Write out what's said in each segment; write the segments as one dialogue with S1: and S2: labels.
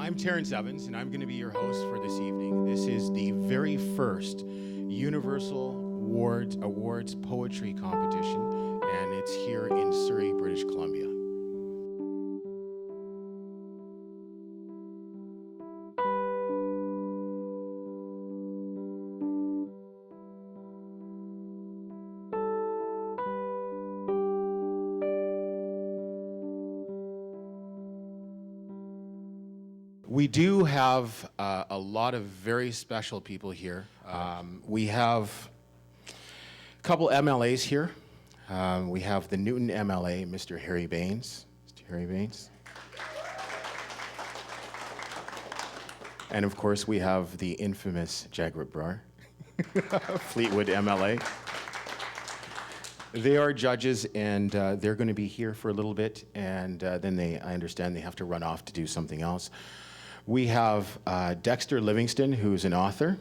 S1: I'm Terrence Evans, and I'm going to be your host for this evening. This is the very first Universalword Awards Poetry Competition, and it's here in Surrey, British Columbia. We do have a lot of very special people here. We have a couple MLAs here. We have the Newton MLA, Mr. Harry Baines. Mr. Harry Baines. And of course, we have the infamous Jaguar Brar, Fleetwood MLA. They are judges, and they're going to be here for a little bit, and then I understand they have to run off to do something else. We have Dexter Livingston, who's an author.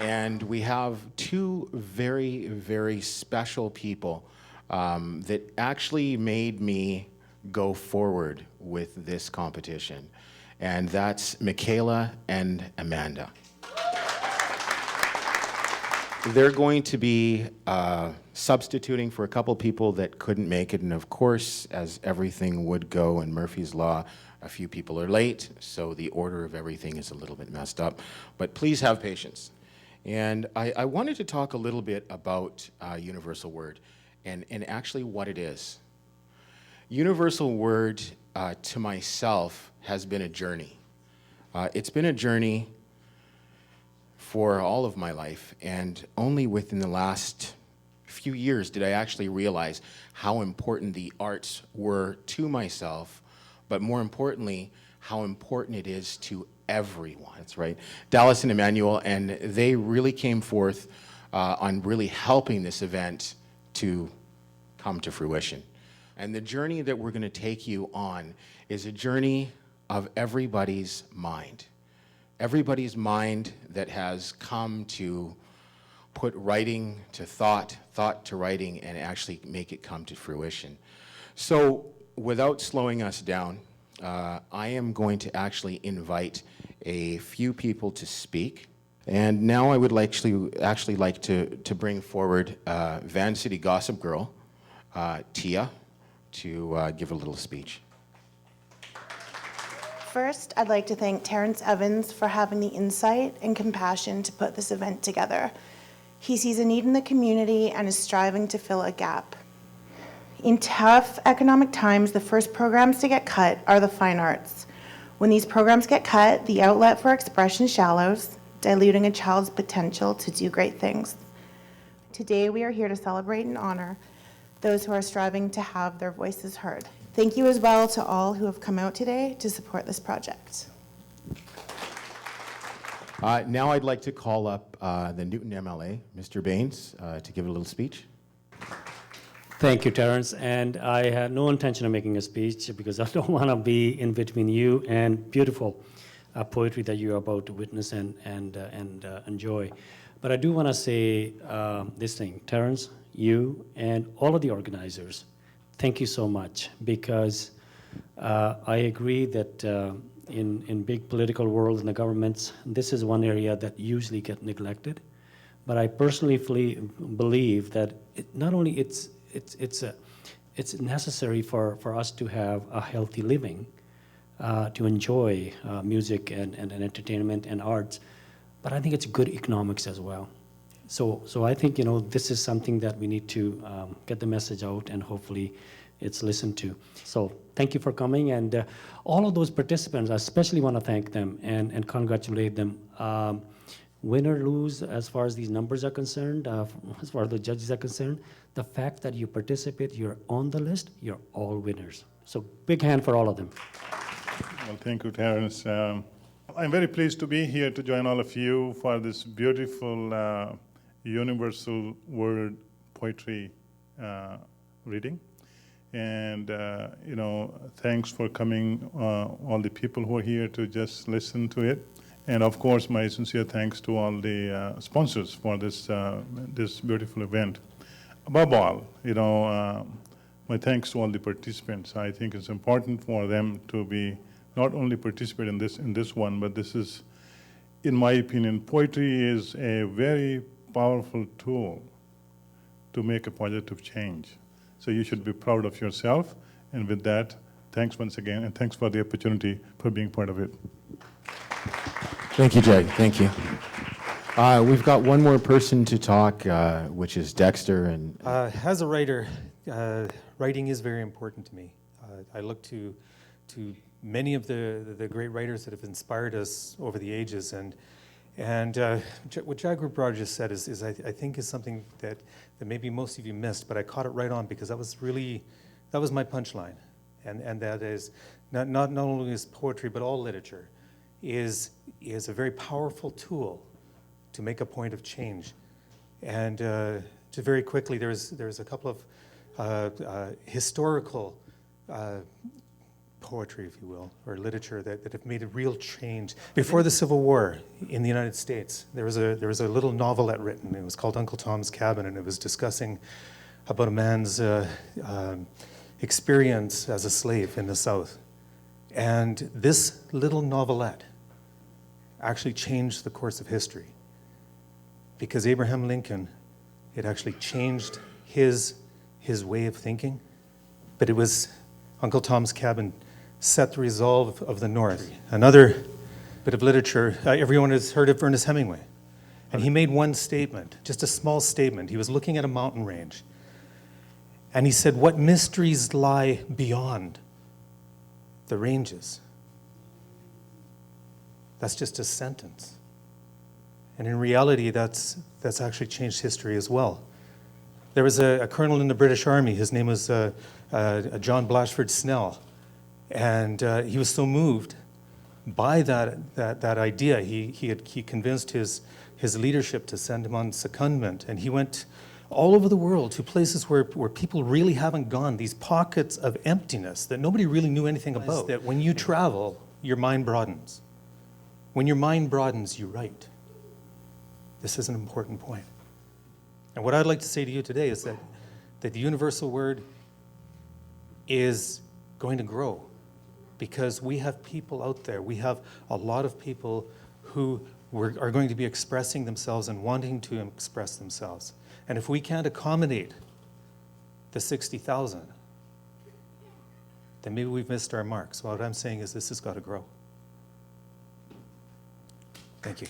S1: And we have two very, very special people that actually made me go forward with this competition. And that's Michaela and Amanda. They're going to be substituting for a couple people that couldn't make it, and of course, as everything would go in Murphy's Law, a few people are late, so the order of everything is a little bit messed up. But please have patience. And I wanted to talk a little bit about Universalword and actually what it is. Universalword, to myself, has been a journey. It's been a journey for all of my life, and only within the last few years did I actually realize how important the arts were to myself, but more importantly, how important it is to everyone. That's right. Dallas and Emmanuel, and they really came forth on really helping this event to come to fruition. And the journey that we're going to take you on is a journey of everybody's mind. Everybody's mind that has come to put writing to thought, thought to writing, and actually make it come to fruition. So without slowing us down, I am going to actually invite a few people to speak. And now I would actually like to bring forward Van City Gossip Girl, Tia, to give a little speech.
S2: First, I'd like to thank Terrence Evans for having the insight and compassion to put this event together. He sees a need in the community and is striving to fill a gap. In tough economic times, the first programs to get cut are the fine arts. When these programs get cut, the outlet for expression shallows, diluting a child's potential to do great things. Today, we are here to celebrate and honor those who are striving to have their voices heard. Thank you as well to all who have come out today to support this project.
S1: Now I'd like to call up the Newton MLA, Mr. Baines, to give a little speech.
S3: Thank you, Terrence. And I had no intention of making a speech because I don't want to be in between you and beautiful poetry that you're about to witness and enjoy. But I do want to say this thing, Terrence, you and all of the organizers, thank you so much, because I agree that in big political worlds and the governments, this is one area that usually get neglected. But I personally believe that not only it's necessary for us to have a healthy living, to enjoy music and entertainment and arts, but I think it's good economics as well. So I think, this is something that we need to get the message out, and hopefully it's listened to. So thank you for coming, and all of those participants, I especially want to thank them and congratulate them. Win or lose, as far as these numbers are concerned, as far as the judges are concerned, the fact that you participate, you're on the list, you're all winners. So big hand for all of them.
S4: Well, thank you, Terrence. I'm very pleased to be here to join all of you for this beautiful Universalword poetry reading. And, thanks for coming, all the people who are here to just listen to it. And of course, my sincere thanks to all the sponsors for this beautiful event. Above all, my thanks to all the participants. I think it's important for them to be not only participate in this one, but this is, in my opinion, poetry is a very powerful tool to make a positive change. So you should be proud of yourself. And with that, thanks once again, and thanks for the opportunity for being part of it.
S1: Thank you, Jag. Thank you. We've got one more person to talk, which is Dexter. And
S5: as a writer, writing is very important to me. I look to many of the great writers that have inspired us over the ages, and what Jaguar Broad just said is I think is something that maybe most of you missed, but I caught it right on, because that was my punchline, and that is not only is poetry but all literature is a very powerful tool to make a point of change. And to very quickly, there's a couple of historical poetry, if you will, or literature that have made a real change. Before the Civil War in the United States, there was a little novelette written. It was called Uncle Tom's Cabin, and it was discussing about a man's experience as a slave in the South. And this little novelette actually changed the course of history, because Abraham Lincoln, it actually changed his way of thinking. But it was Uncle Tom's Cabin set the resolve of the North. Another bit of literature, everyone has heard of Ernest Hemingway. And he made one statement, just a small statement. He was looking at a mountain range. And he said, "What mysteries lie beyond the ranges?" That's just a sentence. And in reality, that's actually changed history as well. There was a colonel in the British Army. His name was John Blatchford Snell. And he was so moved by that idea, he convinced his leadership to send him on secondment. And he went all over the world to places where people really haven't gone, these pockets of emptiness that nobody really knew anything about. That when you travel, your mind broadens. When your mind broadens, you write. This is an important point. And what I'd like to say to you today is that the universal word is going to grow, because we have people out there. We have a lot of people who are going to be expressing themselves and wanting to express themselves. And if we can't accommodate the 60,000, then maybe we've missed our mark. So what I'm saying is this has got to grow. Thank you.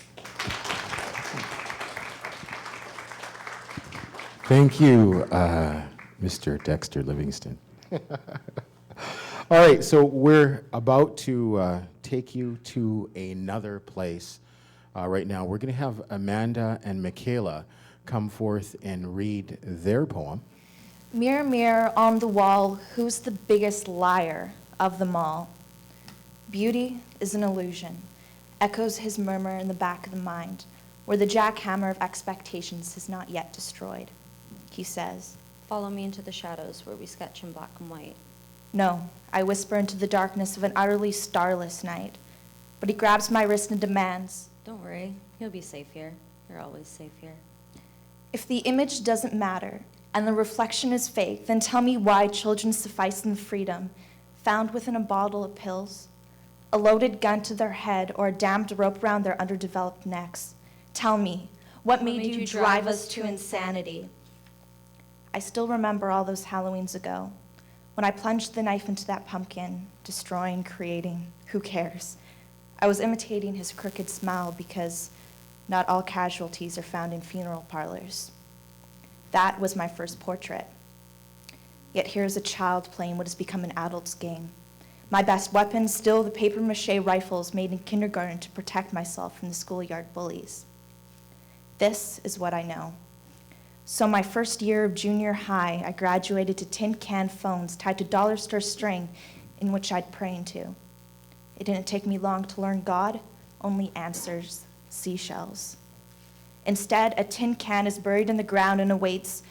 S1: thank you, Mr. Dexter Livingston. All right, so we're about to take you to another place right now. We're going to have Amanda and Michaela come forth and read their poem.
S6: Mirror, mirror on the wall, who's the biggest liar of them all? Beauty is an illusion, echoes his murmur in the back of the mind, where the jackhammer of expectations has not yet destroyed. He says,
S7: Follow me into the shadows where we sketch in black and white.
S6: No, I whisper into the darkness of an utterly starless night. But he grabs my wrist and demands,
S7: Don't worry, you'll be safe here. You're always safe here.
S6: if the image doesn't matter and the reflection is fake, then tell me why children suffice in the freedom found within a bottle of pills, a loaded gun to their head, or a damned rope around their underdeveloped necks. Tell me, what made you drive us to insanity? I still remember all those Halloweens ago, when I plunged the knife into that pumpkin, destroying, creating, who cares? I was imitating his crooked smile because not all casualties are found in funeral parlors. That was my first portrait. Yet here's a child playing what has become an adult's game. My best weapon, still the papier-mâché rifles made in kindergarten to protect myself from the schoolyard bullies. This is what I know. So my first year of junior high, I graduated to tin can phones tied to dollar store string in which I'd pray into. It didn't take me long to learn God, only answers, seashells. Instead, a tin can is buried in the ground and awaits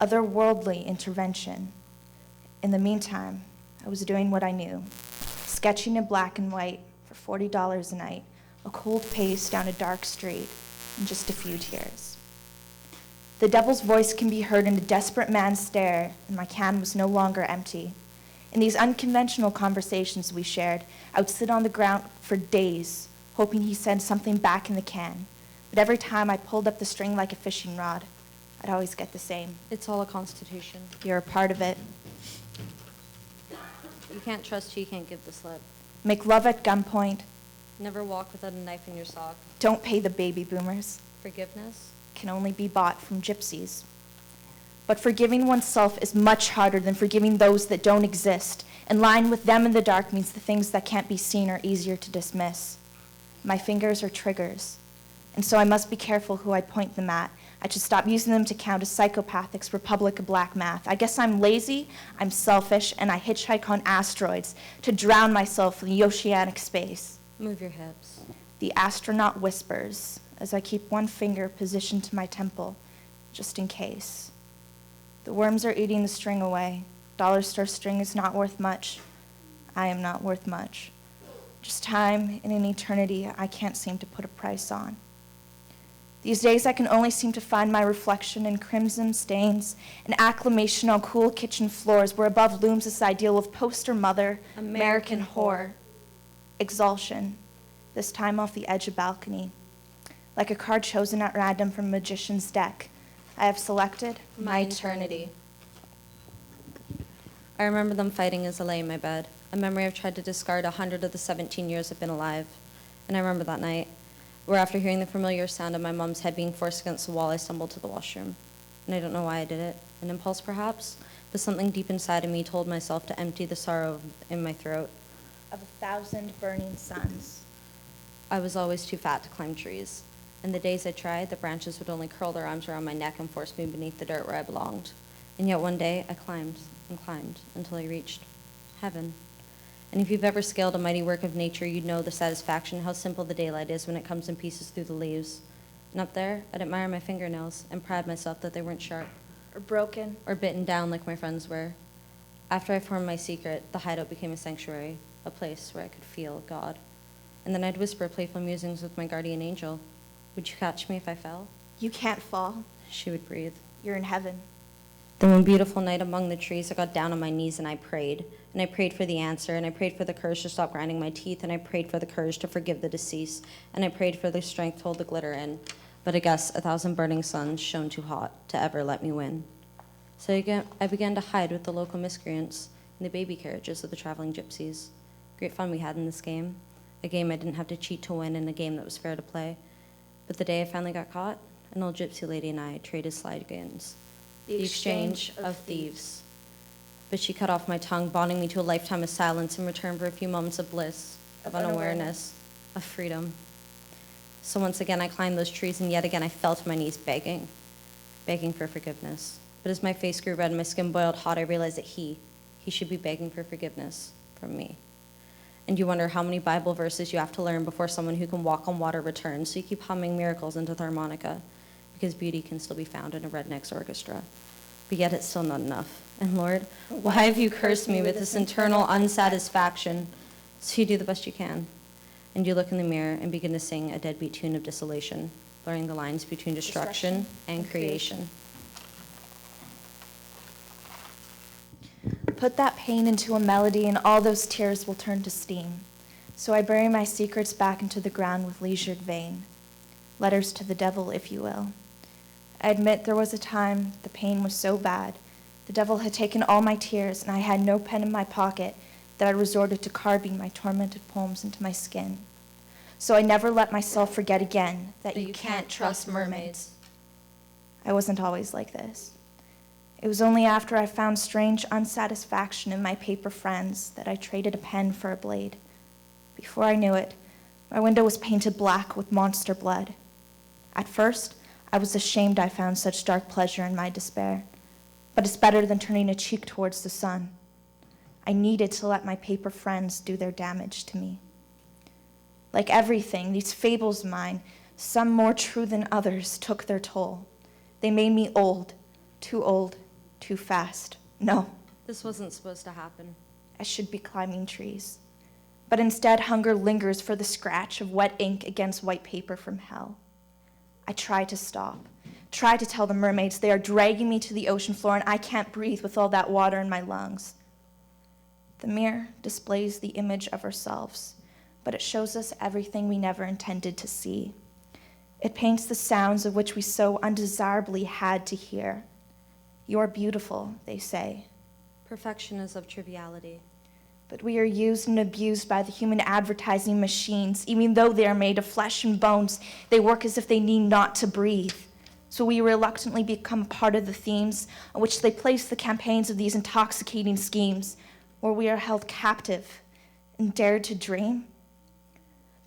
S6: otherworldly intervention. In the meantime, I was doing what I knew, sketching in black and white for $40 a night, a cold pace down a dark street, and just a few tears. The devil's voice can be heard in a desperate man's stare, and my can was no longer empty. In these unconventional conversations we shared, I would sit on the ground for days, hoping he said something back in the can. But every time I pulled up the string like a fishing rod, I'd always get the same.
S7: It's all a constitution.
S6: You're a part of it.
S7: You can't trust who you can't give the slip.
S6: Make love at gunpoint.
S7: Never walk without a knife in your sock.
S6: Don't pay the baby boomers.
S7: Forgiveness?
S6: Can only be bought from gypsies. But forgiving oneself is much harder than forgiving those that don't exist, and lying with them in the dark means the things that can't be seen are easier to dismiss. My fingers are triggers, and so I must be careful who I point them at. I should stop using them to count as psychopathics, Republic of Black Math. I guess I'm lazy, I'm selfish, and I hitchhike on asteroids to drown myself in the oceanic space.
S7: Move your hips.
S6: The astronaut whispers as I keep one finger positioned to my temple, just in case. The worms are eating the string away. Dollar store string is not worth much. I am not worth much. Just time and an eternity I can't seem to put a price on. These days I can only seem to find my reflection in crimson stains and acclamation on cool kitchen floors where above looms this ideal of poster mother, American whore. Exaltation, this time off the edge of balcony. Like a card chosen at random from a magician's deck, I have selected my eternity.
S7: I remember them fighting as I lay in my bed, a memory I've tried to discard 100 of the 17 years I've been alive. And I remember that night, where after hearing the familiar sound of my mom's head being forced against the wall, I stumbled to the washroom. And I don't know why I did it. An impulse, perhaps? But something deep inside of me told myself to empty the sorrow in my throat.
S6: Of 1,000 burning suns.
S7: I was always too fat to climb trees. And the days I tried, the branches would only curl their arms around my neck and force me beneath the dirt where I belonged. And yet one day, I climbed and climbed until I reached heaven. And if you've ever scaled a mighty work of nature, you'd know the satisfaction, how simple the daylight is when it comes in pieces through the leaves. And up there, I'd admire my fingernails and pride myself that they weren't sharp.
S6: Or broken.
S7: Or bitten down like my friends were. After I formed my secret, the hideout became a sanctuary, a place where I could feel God. And then I'd whisper playful musings with my guardian angel. Would you catch me if I fell?
S6: You can't fall.
S7: She would breathe.
S6: You're in heaven.
S7: Then one beautiful night among the trees, I got down on my knees and I prayed. And I prayed for the answer, and I prayed for the courage to stop grinding my teeth, and I prayed for the courage to forgive the deceased, and I prayed for the strength to hold the glitter in. But I guess 1,000 burning suns shone too hot to ever let me win. So I began to hide with the local miscreants in the baby carriages of the traveling gypsies. Great fun we had in this game. A game I didn't have to cheat to win, and a game that was fair to play. But the day I finally got caught, an old gypsy lady and I traded slide games. The exchange of thieves. But she cut off my tongue, bonding me to a lifetime of silence in return for a few moments of bliss, of unawareness, of freedom. So once again I climbed those trees, and yet again I fell to my knees begging for forgiveness. But as my face grew red and my skin boiled hot, I realized that he should be begging for forgiveness from me. And you wonder how many Bible verses you have to learn before someone who can walk on water returns, so you keep humming miracles into the harmonica, because beauty can still be found in a redneck's orchestra. But yet it's still not enough. And Lord, why have you cursed me with this internal unsatisfaction? So you do the best you can. And you look in the mirror and begin to sing a deadbeat tune of desolation, blurring the lines between destruction and creation.
S6: Put that pain into a melody, and all those tears will turn to steam. So I bury my secrets back into the ground with leisured vein. Letters to the devil, if you will. I admit there was a time the pain was so bad. The devil had taken all my tears, and I had no pen in my pocket, that I resorted to carving my tormented poems into my skin. So I never let myself forget again that you can't trust mermaids. I wasn't always like this. It was only after I found strange unsatisfaction in my paper friends that I traded a pen for a blade. Before I knew it, my window was painted black with monster blood. At first, I was ashamed I found such dark pleasure in my despair, but it's better than turning a cheek towards the sun. I needed to let my paper friends do their damage to me. Like everything, these fables of mine, some more true than others, took their toll. They made me old, too fast. No,
S7: This wasn't supposed to happen.
S6: I should be climbing trees. But instead, hunger lingers for the scratch of wet ink against white paper from hell. I try to stop, Try to tell the mermaids they are dragging me to the ocean floor and I can't breathe with all that water in my lungs. The mirror displays the image of ourselves, but it shows us everything we never intended to see. It paints the sounds of which we so undesirably had to hear. You're beautiful, they say.
S7: Perfection is of triviality.
S6: But we are used and abused by the human advertising machines. Even though they are made of flesh and bones, they work as if they need not to breathe. So we reluctantly become part of the themes on which they place the campaigns of these intoxicating schemes, where we are held captive and dared to dream.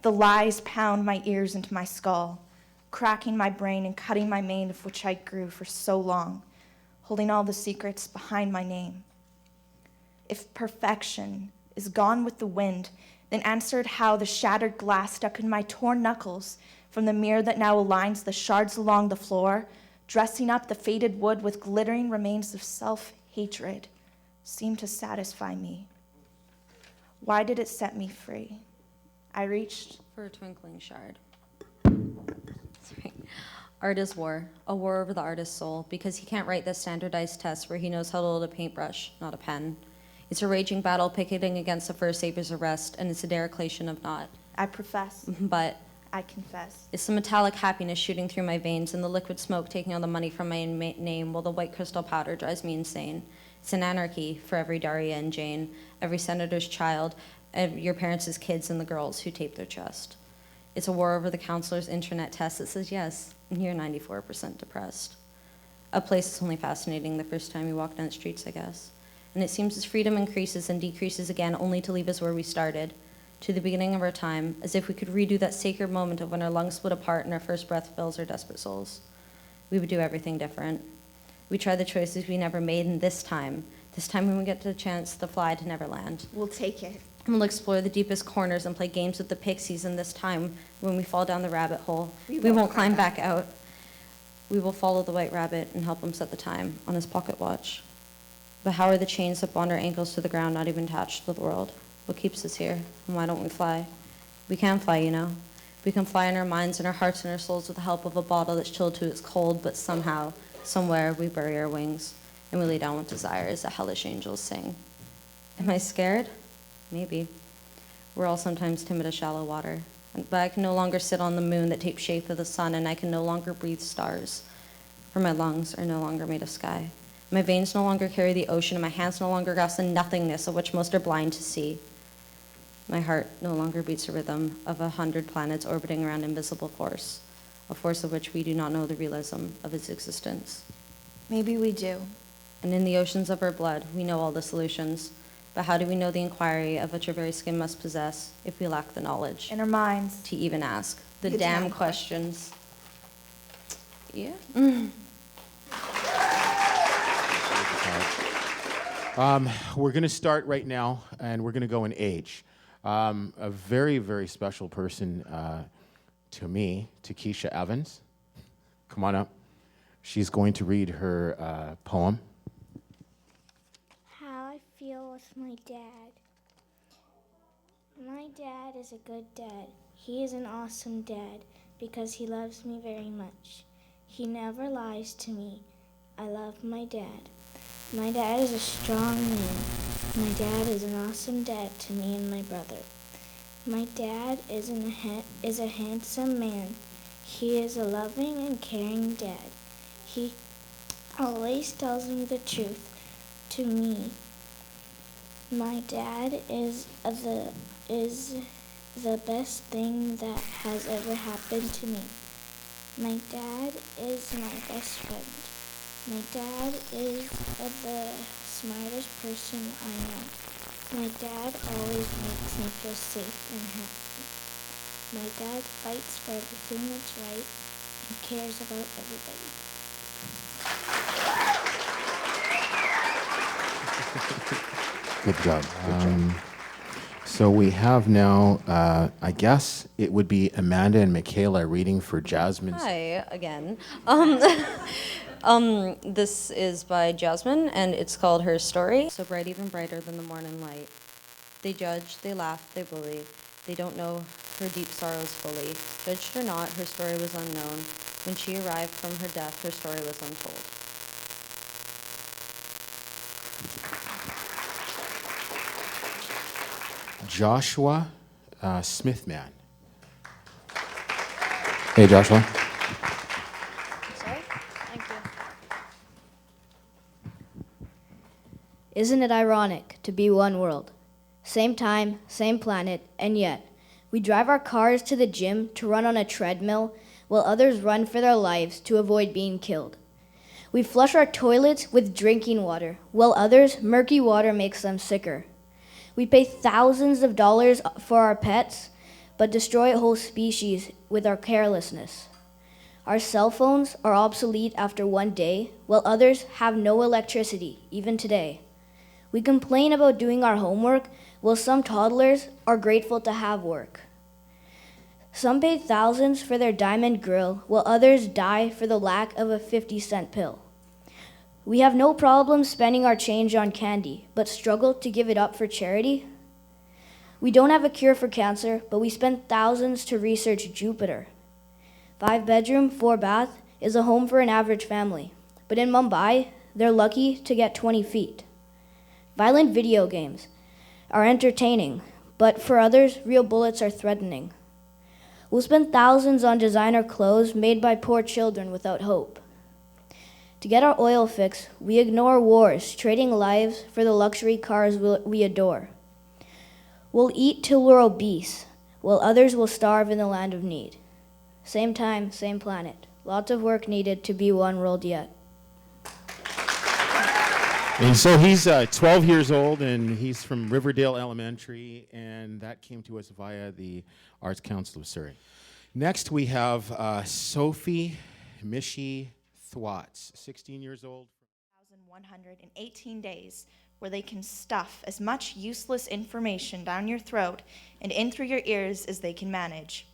S6: The lies pound my ears into my skull, cracking my brain and cutting my mane of which I grew for so long, holding all the secrets behind my name. If perfection is gone with the wind, then answered how the shattered glass stuck in my torn knuckles from the mirror that now aligns the shards along the floor, dressing up the faded wood with glittering remains of self-hatred, seemed to satisfy me. Why did it set me free? I reached
S7: For a twinkling shard. Sorry. Art is war, a war over the artist's soul, because he can't write the standardized test where he knows how to hold a paintbrush, not a pen. It's a raging battle picketing against the first saber's arrest, and it's a dereliction of not.
S6: I profess,
S7: But
S6: I confess.
S7: it's the metallic happiness shooting through my veins and the liquid smoke taking all the money from my name while the white crystal powder drives me insane. It's an anarchy for every Daria and Jane, every senator's child, your parents' kids and the girls who tape their chest. It's a war over the counselor's internet test that says yes, and you're 94% depressed. A place that's only fascinating the first time you walk down the streets, I guess. And it seems as freedom increases and decreases again, only to leave us where we started, to the beginning of our time, as if we could redo that sacred moment of when our lungs split apart and our first breath fills our desperate souls. We would do everything different. We try the choices we never made, and this time when we get the chance to fly to Neverland,
S6: We'll take it.
S7: we'll explore the deepest corners and play games with the pixies, and this time, when we fall down the rabbit hole, we won't climb back out. We will follow the white rabbit and help him set the time on his pocket watch. But how are the chains that bond our ankles to the ground not even attached to the world? What keeps us here? And why don't we fly? We can fly, you know. We can fly in our minds and our hearts and our souls with the help of a bottle that's chilled to its cold, but somehow, somewhere, we bury our wings and we lay down with desire as the hellish angels sing. Am I scared? Maybe. We're all sometimes timid of shallow water. But I can no longer sit on the moon that takes shape of the sun, and I can no longer breathe stars, for my lungs are no longer made of sky. My veins no longer carry the ocean, and my hands no longer grasp the nothingness of which most are blind to see. My heart no longer beats a rhythm of 100 planets orbiting around invisible force, a force of which we do not know the realism of its existence.
S6: Maybe we do.
S7: And in the oceans of our blood, we know all the solutions. But how do we know the inquiry of which our very skin must possess if we lack the knowledge
S6: In our minds.
S7: to even ask the
S6: The
S7: damn
S6: damn
S7: questions? Yeah.
S1: We're going to start right now, and we're going to go in age. A very, very special person to me, Takesha Evans. Come on up. She's going to read her poem.
S8: How I feel with my dad. My dad is a good dad. He is an awesome dad because he loves me very much. He never lies to me. I love my dad. My dad is a strong man. My dad is an awesome dad to me and my brother. My dad is a handsome man. He is a loving and caring dad. He always tells me the truth to me. My dad is the best thing that has ever happened to me. My dad is my best friend. My dad is the smartest person I know. My dad always makes me feel safe and happy. My dad fights for everything that's right and cares about everybody.
S1: Good job. So we have now, I guess it would be Amanda and Michaela reading for Jasmine's.
S7: Hi again. This is by Jasmine, and it's called Her Story. So bright, even brighter than the morning light. They judge, they laugh, they bully. They don't know her deep sorrows fully. Judged or not, her story was unknown. When she arrived from her death, her story was untold.
S1: Joshua Smithman. Hey, Joshua.
S9: Sorry? Thank you. Isn't it ironic to be one world? Same time, same planet, and yet we drive our cars to the gym to run on a treadmill while others run for their lives to avoid being killed. We flush our toilets with drinking water, while others, murky water makes them sicker. We pay thousands of dollars for our pets, but destroy whole species with our carelessness. Our cell phones are obsolete after one day, while others have no electricity, even today. We complain about doing our homework, while some toddlers are grateful to have work. Some pay thousands for their diamond grill, while others die for the lack of a 50-cent pill. We have no problem spending our change on candy, but struggle to give it up for charity. We don't have a cure for cancer, but we spend thousands to research Jupiter. 5-bedroom, 4-bath is a home for an average family, but in Mumbai, they're lucky to get 20 feet. Violent video games are entertaining, but for others, real bullets are threatening. We'll spend thousands on designer clothes made by poor children without hope. To get our oil fix, we ignore wars, trading lives for the luxury cars we adore. We'll eat till we're obese, while others will starve in the land of need. Same time, same planet. Lots of work needed to be one world yet.
S1: And so he's 12 years old, and he's from Riverdale Elementary, and that came to us via the Arts Council of Surrey. Next, we have Sophie Mishi Thwats, 16 years old.
S6: 1,118 days where they can stuff as much useless information down your throat and in through your ears as they can manage.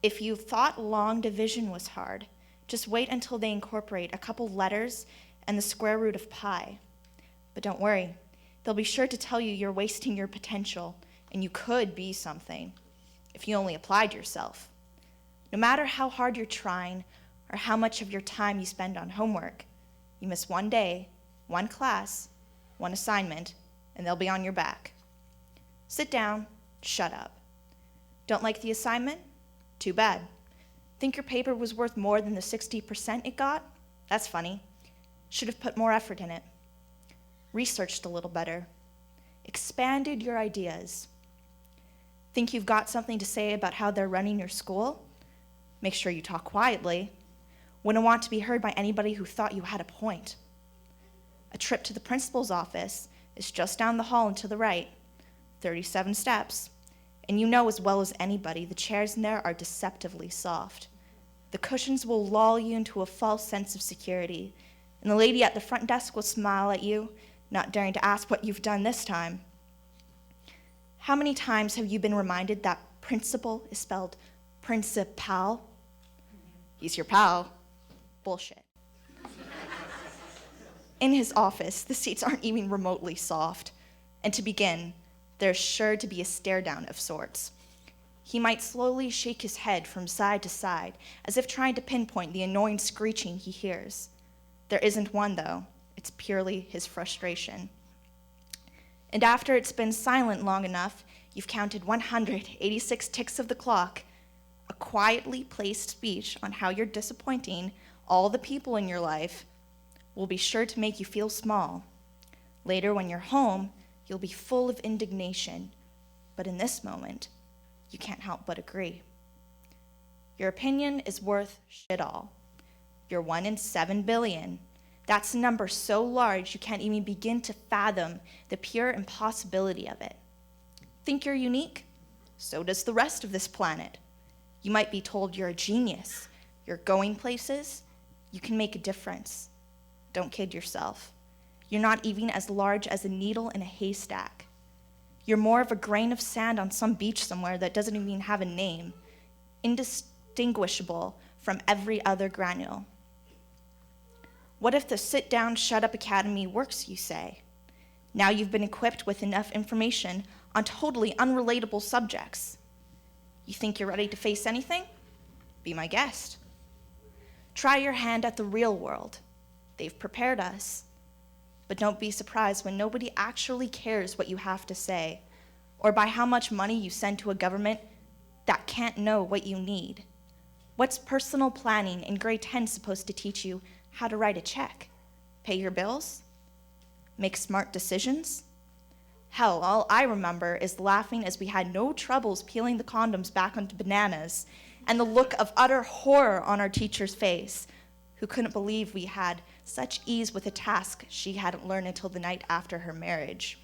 S6: If you thought long division was hard, just wait until they incorporate a couple letters and the square root of pi. But don't worry, they'll be sure to tell you you're wasting your potential and you could be something if you only applied yourself. No matter how hard you're trying or how much of your time you spend on homework, you miss one day, one class, one assignment, and they'll be on your back. Sit down, shut up. Don't like the assignment? Too bad. Think your paper was worth more than the 60% it got? That's funny. Should have put more effort in it. Researched a little better. Expanded your ideas. Think you've got something to say about how they're running your school? Make sure you talk quietly. Wouldn't want to be heard by anybody who thought you had a point. A trip to the principal's office is just down the hall and to the right, 37 steps. And you know as well as anybody, the chairs in there are deceptively soft. The cushions will lull you into a false sense of security, and the lady at the front desk will smile at you, not daring to ask what you've done this time. How many times have you been reminded that principal is spelled principal? He's your pal. Bullshit. In his office, the seats aren't even remotely soft. And to begin, there's sure to be a stare down of sorts. He might slowly shake his head from side to side, as if trying to pinpoint the annoying screeching he hears. There isn't one, though. It's purely his frustration. And after it's been silent long enough, you've counted 186 ticks of the clock, a quietly placed speech on how you're disappointing all the people in your life will be sure to make you feel small. Later, when you're home, you'll be full of indignation, but in this moment, you can't help but agree. Your opinion is worth shit all. You're 1 in 7 billion. That's a number so large you can't even begin to fathom the pure impossibility of it. Think you're unique? So does the rest of this planet. You might be told you're a genius, you're going places, you can make a difference. Don't kid yourself. You're not even as large as a needle in a haystack. You're more of a grain of sand on some beach somewhere that doesn't even have a name, indistinguishable from every other granule. What if the sit-down, shut-up academy works, you say? Now you've been equipped with enough information on totally unrelatable subjects. You think you're ready to face anything? Be my guest. Try your hand at the real world. They've prepared us. But don't be surprised when nobody actually cares what you have to say, or by how much money you send to a government that can't know what you need. What's personal planning in grade 10 supposed to teach you? How to write a check, pay your bills, make smart decisions? Hell, all I remember is laughing as we had no troubles peeling the condoms back onto bananas, and the look of utter horror on our teacher's face, who couldn't believe we had such ease with a task she hadn't learned until the night after her marriage.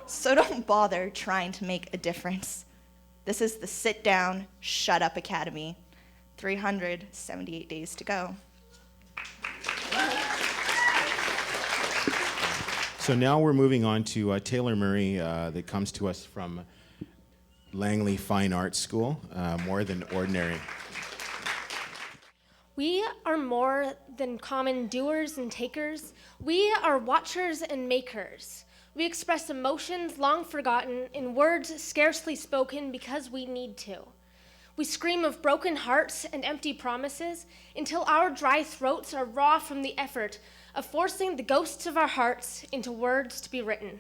S6: So don't bother trying to make a difference. This is the Sit Down, Shut Up Academy. 378 days to go.
S1: So now we're moving on to Taylor Murray that comes to us from Langley Fine Arts School, More Than Ordinary.
S10: We are more than common doers and takers. We are watchers and makers. We express emotions long forgotten in words scarcely spoken because we need to. We scream of broken hearts and empty promises until our dry throats are raw from the effort of forcing the ghosts of our hearts into words to be written.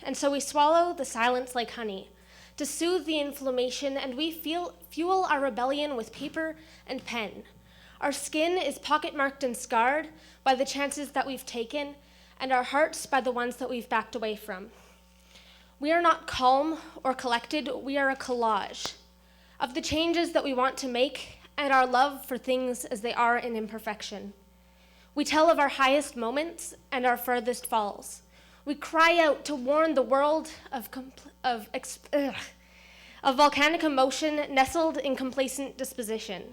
S10: And so we swallow the silence like honey to soothe the inflammation, and we fuel our rebellion with paper and pen. Our skin is pocket-marked and scarred by the chances that we've taken, and our hearts by the ones that we've backed away from. We are not calm or collected, we are a collage of the changes that we want to make and our love for things as they are in imperfection. We tell of our highest moments and our furthest falls. We cry out to warn the world of volcanic emotion nestled in complacent disposition.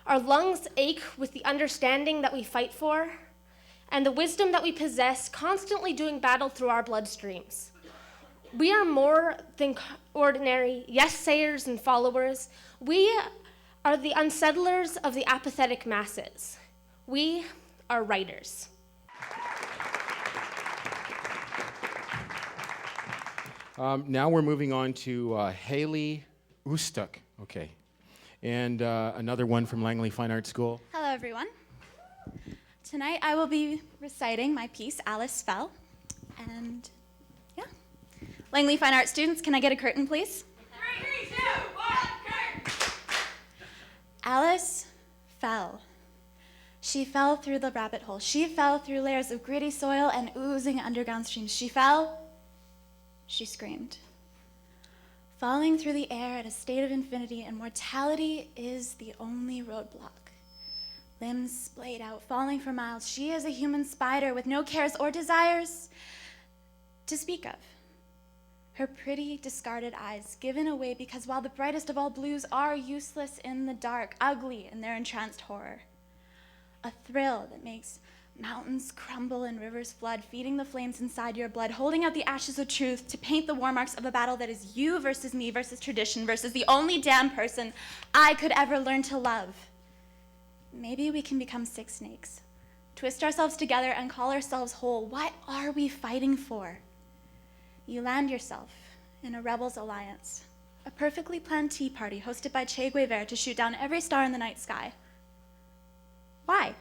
S10: Our lungs ache with the understanding that we fight for and the wisdom that we possess constantly doing battle through our bloodstreams. We are more than ordinary yes-sayers and followers. We are the unsettlers of the apathetic masses. We are writers.
S1: Now we're moving on to Haley Ustuk, okay, and another one from Langley Fine Arts School.
S11: Hello, everyone. Tonight I will be reciting my piece, Alice Fell. And yeah. Langley Fine Arts students, can I get a curtain, please?
S12: 3, 2, 1, curtain!
S11: Alice fell. She fell through the rabbit hole. She fell through layers of gritty soil and oozing underground streams. She fell. She screamed. Falling through the air at a state of infinity, and mortality is the only roadblock. Limbs splayed out, falling for miles. She is a human spider with no cares or desires to speak of. Her pretty, discarded eyes given away because while the brightest of all blues are useless in the dark, ugly in their entranced horror. A thrill that makes mountains crumble and rivers flood, feeding the flames inside your blood, holding out the ashes of truth to paint the war marks of a battle that is you versus me versus tradition versus the only damn person I could ever learn to love. Maybe we can become six snakes, twist ourselves together and call ourselves whole. What are we fighting for? You land yourself in a rebels alliance, a perfectly planned tea party hosted by Che Guevara to shoot down every star in the night sky. Why?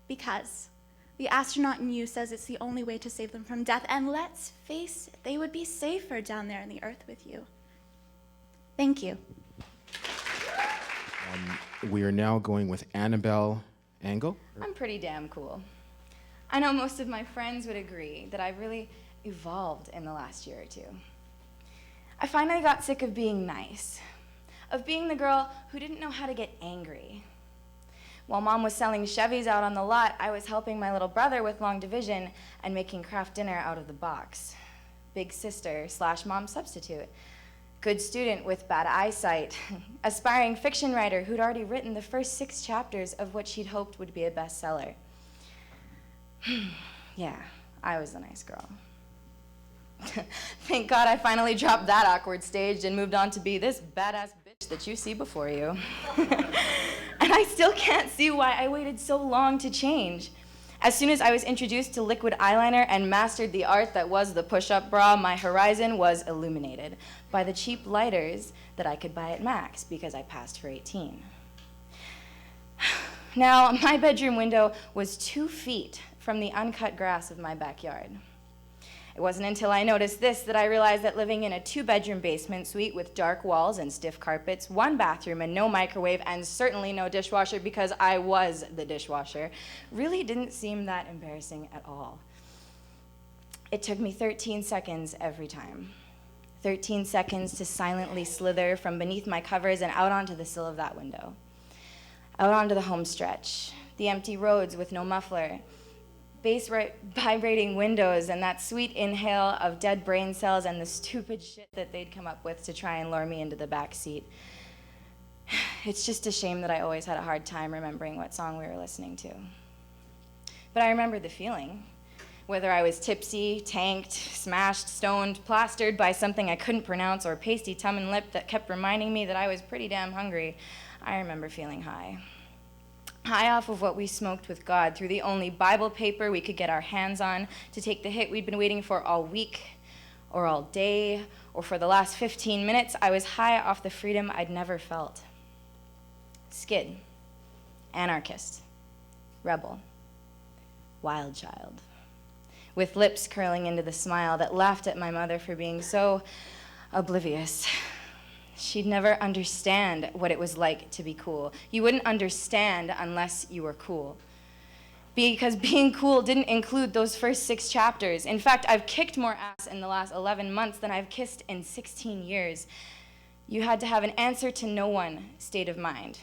S11: Because the astronaut in you says it's the only way to save them from death, and let's face it, they would be safer down there in the earth with you. Thank you.
S1: We are now going with Annabelle Engel.
S13: I'm pretty damn cool. I know most of my friends would agree that I've really evolved in the last year or two. I finally got sick of being nice, of being the girl who didn't know how to get angry. While Mom was selling Chevys out on the lot, I was helping my little brother with long division and making craft dinner out of the box. Big sister / mom substitute. Good student with bad eyesight. Aspiring fiction writer who'd already written the first 6 chapters of what she'd hoped would be a bestseller. Yeah, I was the nice girl. Thank God I finally dropped that awkward stage and moved on to be this badass bitch that you see before you. And I still can't see why I waited so long to change. As soon as I was introduced to liquid eyeliner and mastered the art that was the push-up bra, my horizon was illuminated by the cheap lighters that I could buy at Max because I passed for 18. Now, my bedroom window was 2 feet from the uncut grass of my backyard. It wasn't until I noticed this that I realized that living in a 2-bedroom basement suite with dark walls and stiff carpets, 1 bathroom and no microwave, and certainly no dishwasher because I was the dishwasher, really didn't seem that embarrassing at all. It took me 13 seconds every time. 13 seconds to silently slither from beneath my covers and out onto the sill of that window. Out onto the home stretch, the empty roads with no muffler, bass vibrating windows, and that sweet inhale of dead brain cells and the stupid shit that they'd come up with to try and lure me into the back seat. It's just a shame that I always had a hard time remembering what song we were listening to. But I remember the feeling. Whether I was tipsy, tanked, smashed, stoned, plastered by something I couldn't pronounce, or pasty tongue and lip that kept reminding me that I was pretty damn hungry, I remember feeling high. High off of what we smoked with God through the only Bible paper we could get our hands on to take the hit we'd been waiting for all week, or all day, or for the last 15 minutes. I was high off the freedom I'd never felt. Skid, anarchist, rebel, wild child, with lips curling into the smile that laughed at my mother for being so oblivious. She'd never understand what it was like to be cool. You wouldn't understand unless you were cool. Because being cool didn't include those first 6 chapters. In fact, I've kicked more ass in the last 11 months than I've kissed in 16 years. You had to have an answer to no one state of mind.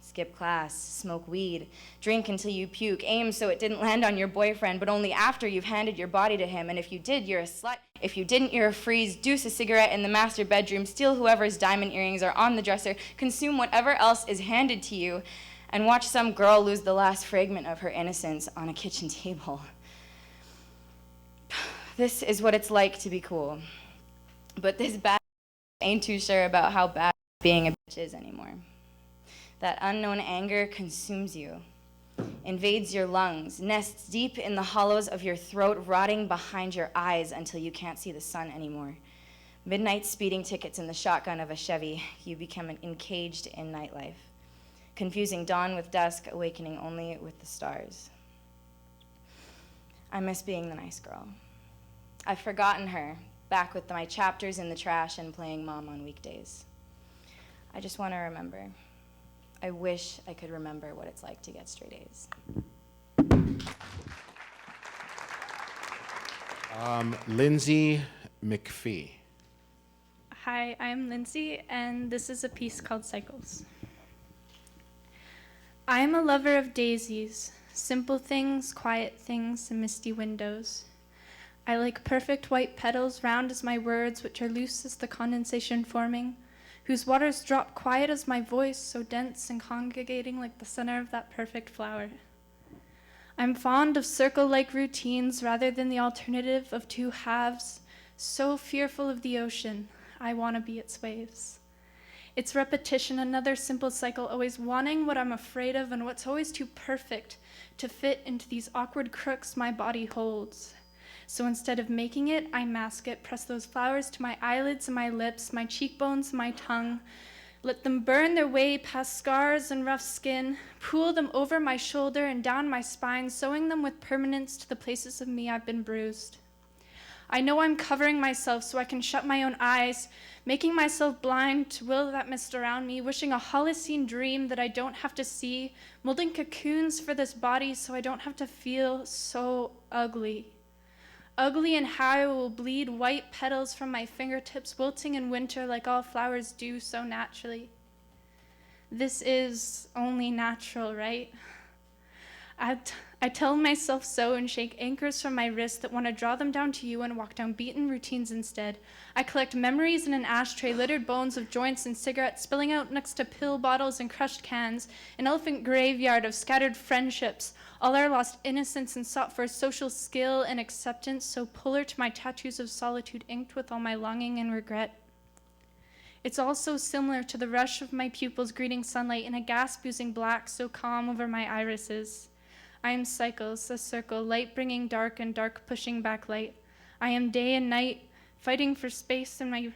S13: Skip class, smoke weed, drink until you puke, aim so it didn't land on your boyfriend, but only after you've handed your body to him. And if you did, you're a slut. If you didn't, you're a freeze. Deuce a cigarette in the master bedroom, steal whoever's diamond earrings are on the dresser, consume whatever else is handed to you, and watch some girl lose the last fragment of her innocence on a kitchen table. This is what it's like to be cool. But this bad ain't too sure about how bad being a bitch is anymore. That unknown anger consumes you, invades your lungs, nests deep in the hollows of your throat, rotting behind your eyes until you can't see the sun anymore. Midnight speeding tickets in the shotgun of a Chevy, you become encaged in nightlife, confusing dawn with dusk, awakening only with the stars. I miss being the nice girl. I've forgotten her, back with my chapters in the trash and playing mom on weekdays. I just want to remember. I wish I could remember what it's like to get straight A's.
S1: Lindsay McPhee.
S14: Hi, I'm Lindsay, and this is a piece called Cycles. I am a lover of daisies, simple things, quiet things, and misty windows. I like perfect white petals, round as my words, which are loose as the condensation forming, whose waters drop quiet as my voice, so dense and congregating like the center of that perfect flower. I'm fond of circle-like routines rather than the alternative of 2 halves, so fearful of the ocean, I want to be its waves. It's repetition, another simple cycle, always wanting what I'm afraid of and what's always too perfect to fit into these awkward crooks my body holds. So instead of making it, I mask it, press those flowers to my eyelids and my lips, my cheekbones, my tongue, let them burn their way past scars and rough skin, pool them over my shoulder and down my spine, sewing them with permanence to the places of me I've been bruised. I know I'm covering myself so I can shut my own eyes, making myself blind to will that mist around me, wishing a Holocene dream that I don't have to see, molding cocoons for this body so I don't have to feel so ugly. Ugly and how I will bleed white petals from my fingertips, wilting in winter like all flowers do so naturally. This is only natural, right? I tell myself so and shake anchors from my wrist that want to draw them down to you and walk down beaten routines instead. I collect memories in an ashtray, littered bones of joints and cigarettes spilling out next to pill bottles and crushed cans, an elephant graveyard of scattered friendships, all our lost innocence and sought for social skill and acceptance, so polar to my tattoos of solitude inked with all my longing and regret. It's all so similar to the rush of my pupils greeting sunlight in a gasp oozing black so calm over my irises. I am cycles, a circle, light bringing dark and dark pushing back light. I am day and night, fighting for space in my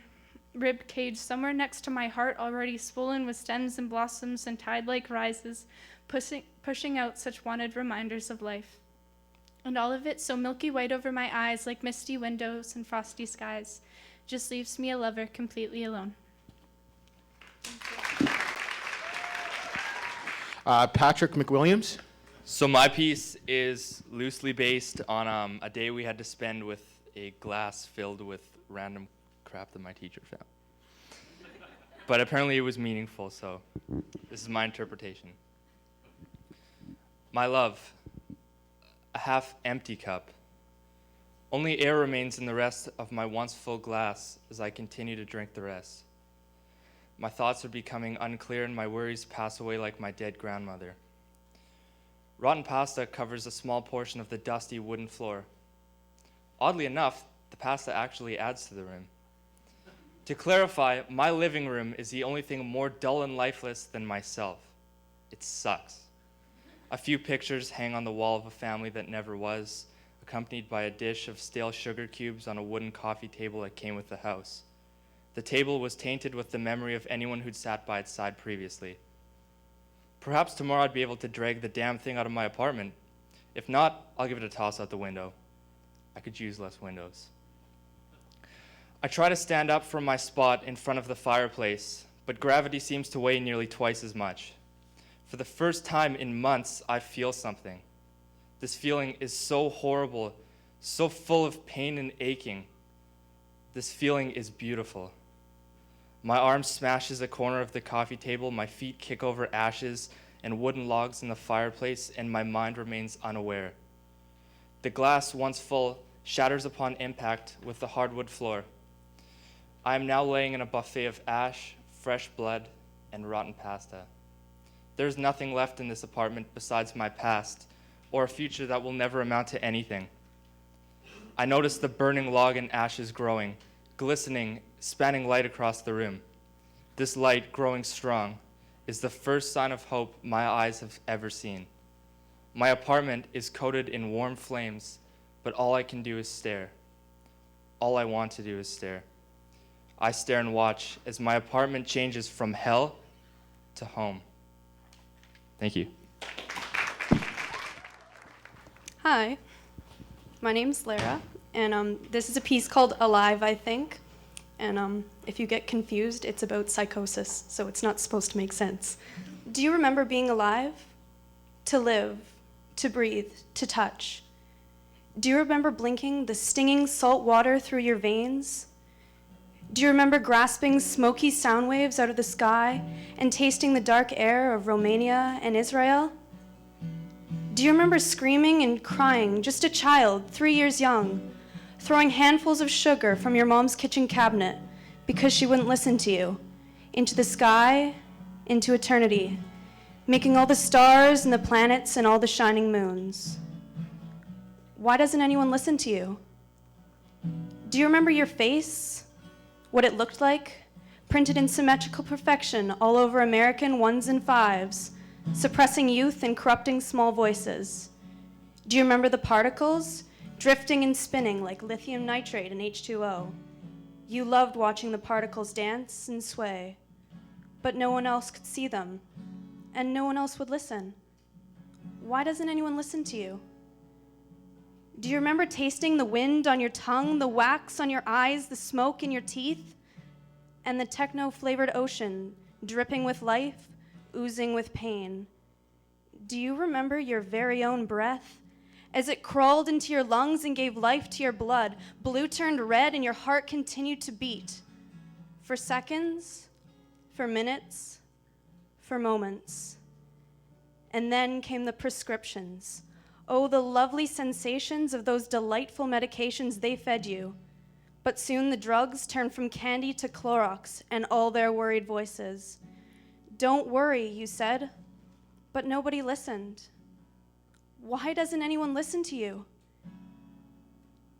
S14: rib cage, somewhere next to my heart, already swollen with stems and blossoms and tide-like rises, pushing out such wanted reminders of life. And all of it so milky white over my eyes, like misty windows and frosty skies, just leaves me a lover completely alone.
S1: Patrick McWilliams.
S15: So my piece is loosely based on a day we had to spend with a glass filled with random crap that my teacher found. But apparently it was meaningful, so this is my interpretation. My love, a half-empty cup. Only air remains in the rest of my once full glass as I continue to drink the rest. My thoughts are becoming unclear and my worries pass away like my dead grandmother. Rotten pasta covers a small portion of the dusty wooden floor. Oddly enough, the pasta actually adds to the room. To clarify, my living room is the only thing more dull and lifeless than myself. It sucks. A few pictures hang on the wall of a family that never was, accompanied by a dish of stale sugar cubes on a wooden coffee table that came with the house. The table was tainted with the memory of anyone who'd sat by its side previously. Perhaps tomorrow I'd be able to drag the damn thing out of my apartment. If not, I'll give it a toss out the window. I could use less windows. I try to stand up from my spot in front of the fireplace, but gravity seems to weigh nearly twice as much. For the first time in months, I feel something. This feeling is so horrible, so full of pain and aching. This feeling is beautiful. My arm smashes a corner of the coffee table, my feet kick over ashes and wooden logs in the fireplace, and my mind remains unaware. The glass, once full, shatters upon impact with the hardwood floor. I am now laying in a buffet of ash, fresh blood, and rotten pasta. There's nothing left in this apartment besides my past, or a future that will never amount to anything. I notice the burning log and ashes growing, glistening, spanning light across the room. This light, growing strong, is the first sign of hope my eyes have ever seen. My apartment is coated in warm flames, but all I can do is stare. All I want to do is stare. I stare and watch as my apartment changes from hell to home. Thank you.
S16: Hi, my name's Lara, and this is a piece called Alive, I think. And if you get confused, it's about psychosis, so it's not supposed to make sense. Do you remember being alive? To live, to breathe, to touch. Do you remember blinking the stinging salt water through your veins? Do you remember grasping smoky sound waves out of the sky and tasting the dark air of Romania and Israel? Do you remember screaming and crying, just a child, 3 years young, throwing handfuls of sugar from your mom's kitchen cabinet because she wouldn't listen to you, into the sky, into eternity, making all the stars and the planets and all the shining moons? Why doesn't anyone listen to you? Do you remember your face? What it looked like, printed in symmetrical perfection all over American 1s and 5s, suppressing youth and corrupting small voices? Do you remember the particles, drifting and spinning like lithium nitrate and H2O? You loved watching the particles dance and sway, but no one else could see them, and no one else would listen. Why doesn't anyone listen to you? Do you remember tasting the wind on your tongue, the wax on your eyes, the smoke in your teeth, and the techno-flavored ocean dripping with life, oozing with pain? Do you remember your very own breath as it crawled into your lungs and gave life to your blood? Blue turned red and your heart continued to beat for seconds, for minutes, for moments. And then came the prescriptions. Oh, the lovely sensations of those delightful medications they fed you. But soon the drugs turned from candy to Clorox and all their worried voices. Don't worry, you said, but nobody listened. Why doesn't anyone listen to you?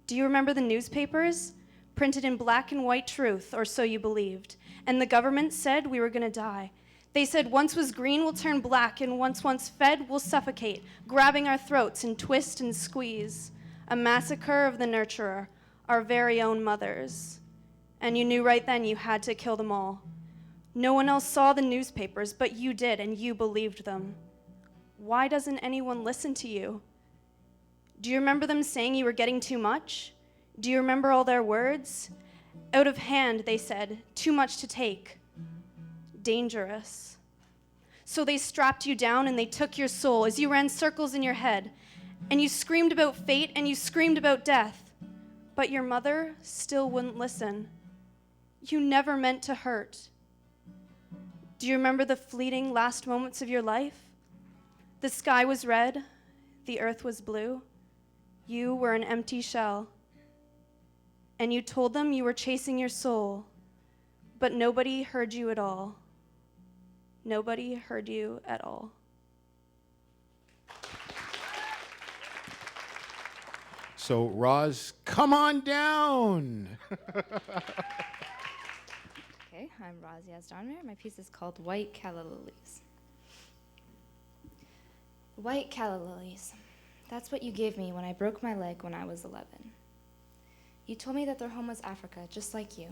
S16: Do you remember the newspapers? Printed in black and white truth, or so you believed. And the government said we were going to die. They said once was green will turn black, and once fed will suffocate, grabbing our throats and twist and squeeze. A massacre of the nurturer, our very own mothers. And you knew right then you had to kill them all. No one else saw the newspapers, but you did, and you believed them. Why doesn't anyone listen to you? Do you remember them saying you were getting too much? Do you remember all their words? Out of hand, they said, too much to take. Dangerous. So they strapped you down and they took your soul as you ran circles in your head, and you screamed about fate and you screamed about death, but your mother still wouldn't listen. You never meant to hurt. Do you remember the fleeting last moments of your life? The sky was red, the earth was blue. You were an empty shell. And you told them you were chasing your soul, but nobody heard you at all. Nobody heard you at all.
S1: So, Roz, come on down.
S17: Okay, I'm Roz Yazdonmer. My piece is called White Calla Lilies. White calla lilies. That's what you gave me when I broke my leg when I was 11. You told me that their home was Africa, just like you.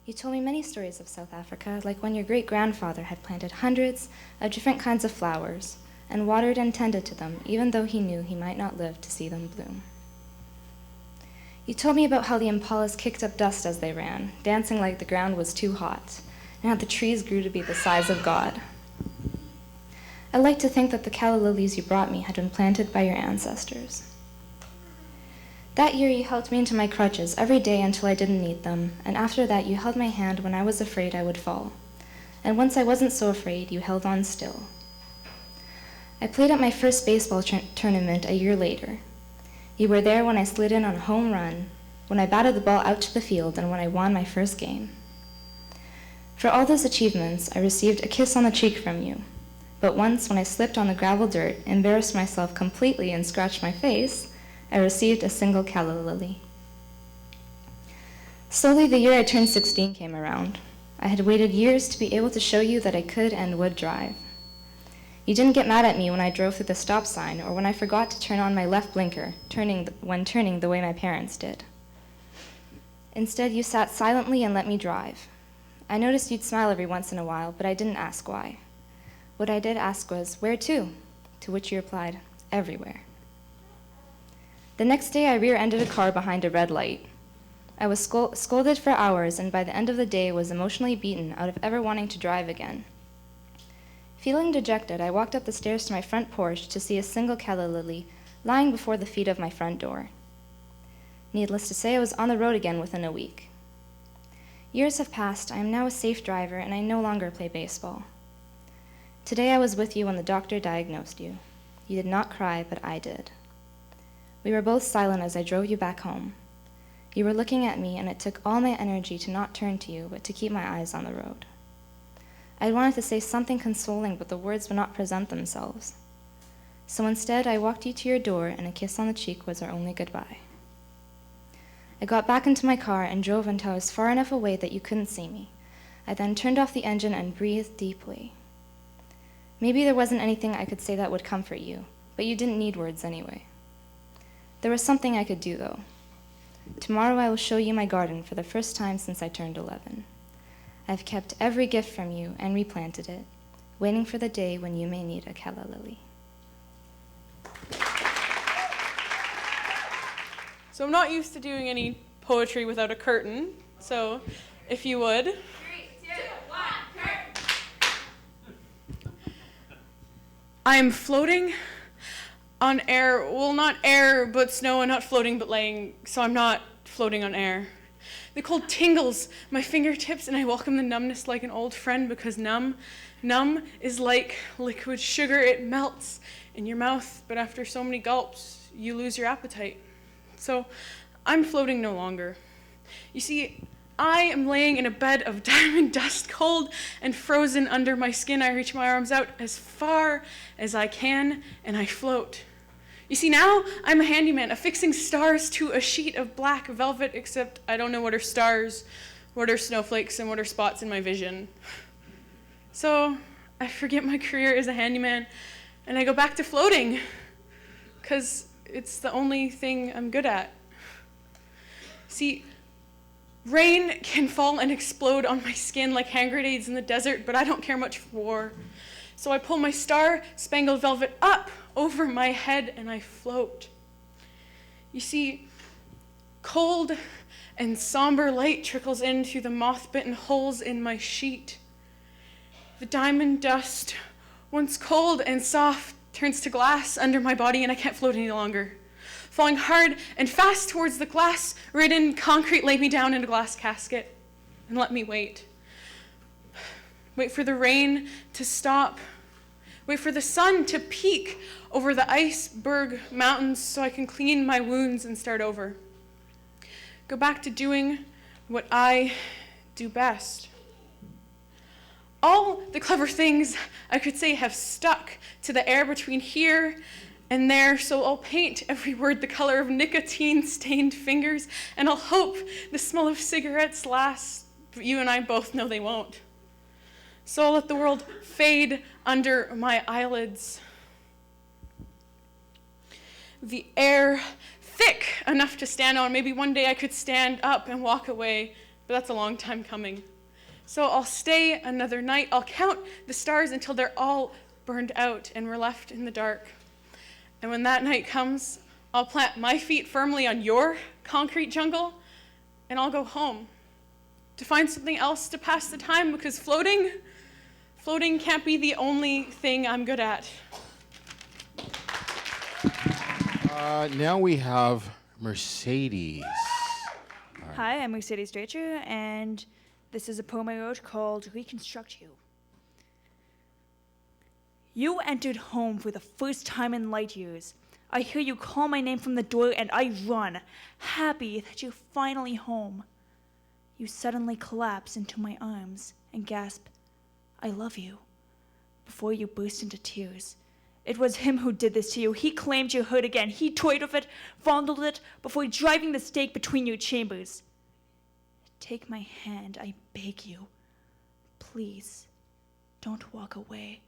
S17: You told me many stories of South Africa, like when your great-grandfather had planted hundreds of different kinds of flowers and watered and tended to them, even though he knew he might not live to see them bloom. You told me about how the impalas kicked up dust as they ran, dancing like the ground was too hot, and how the trees grew to be the size of God. I like to think that the calla lilies you brought me had been planted by your ancestors. That year you helped me into my crutches every day until I didn't need them, and after that you held my hand when I was afraid I would fall. And once I wasn't so afraid, you held on still. I played at my first baseball tournament a year later. You were there when I slid in on a home run, when I batted the ball out to the field, and when I won my first game. For all those achievements, I received a kiss on the cheek from you. But once, when I slipped on the gravel dirt, embarrassed myself completely, and scratched my face, I received a single calla lily. Slowly, the year I turned 16 came around. I had waited years to be able to show you that I could and would drive. You didn't get mad at me when I drove through the stop sign or when I forgot to turn on my left blinker, when turning the way my parents did. Instead, you sat silently and let me drive. I noticed you'd smile every once in a while, but I didn't ask why. What I did ask was, where to? To which you replied, everywhere. The next day, I rear-ended a car behind a red light. I was scolded for hours, and by the end of the day, was emotionally beaten out of ever wanting to drive again. Feeling dejected, I walked up the stairs to my front porch to see a single calla lily lying before the feet of my front door. Needless to say, I was on the road again within a week. Years have passed. I am now a safe driver, and I no longer play baseball. Today I was with you when the doctor diagnosed you. You did not cry, but I did. We were both silent as I drove you back home. You were looking at me, and it took all my energy to not turn to you, but to keep my eyes on the road. I wanted to say something consoling, but the words would not present themselves. So instead, I walked you to your door, and a kiss on the cheek was our only goodbye. I got back into my car and drove until I was far enough away that you couldn't see me. I then turned off the engine and breathed deeply. Maybe there wasn't anything I could say that would comfort you, but you didn't need words anyway. There was something I could do, though. Tomorrow I will show you my garden for the first time since I turned 11. I've kept every gift from you and replanted it, waiting for the day when you may need a calla lily.
S18: So I'm not used to doing any poetry without a curtain, so if you would.
S12: 3, 2, 1, curtain!
S18: I'm floating on air, well, not air, but snow, and not floating, but laying, so I'm not floating on air. The cold tingles my fingertips, and I welcome the numbness like an old friend, because numb is like liquid sugar. It melts in your mouth, but after so many gulps, you lose your appetite. So I'm floating no longer. You see, I am laying in a bed of diamond dust, cold and frozen under my skin. I reach my arms out as far as I can, and I float. You see, now I'm a handyman, affixing stars to a sheet of black velvet, except I don't know what are stars, what are snowflakes, and what are spots in my vision. So I forget my career as a handyman and I go back to floating because it's the only thing I'm good at. See, rain can fall and explode on my skin like hand grenades in the desert, but I don't care much for war. So I pull my star-spangled velvet up over my head and I float. You see, cold and somber light trickles in through the moth-bitten holes in my sheet. The diamond dust, once cold and soft, turns to glass under my body and I can't float any longer. Falling hard and fast towards the glass-ridden concrete laid me down in a glass casket and let me wait. Wait for the rain to stop. Wait for the sun to peek over the iceberg mountains so I can clean my wounds and start over. Go back to doing what I do best. All the clever things I could say have stuck to the air between here and there, so I'll paint every word the color of nicotine-stained fingers, and I'll hope the smell of cigarettes lasts, but you and I both know they won't. So I'll let the world fade under my eyelids. The air thick enough to stand on. Maybe one day I could stand up and walk away, but that's a long time coming. So I'll stay another night. I'll count the stars until they're all burned out and we're left in the dark. And when that night comes, I'll plant my feet firmly on your concrete jungle and I'll go home to find something else to pass the time, because floating can't be the only thing I'm good at.
S1: Now we have Mercedes.
S19: Hi, I'm Mercedes Dracher, and this is a poem I wrote called Reconstruct You. You entered home for the first time in light years. I hear you call my name from the door and I run, happy that you're finally home. You suddenly collapse into my arms and gasp, I love you, before you burst into tears. It was him who did this to you. He claimed you hurt again. He toyed with it, fondled it, before driving the stake between your chambers. Take my hand, I beg you. Please, don't walk away.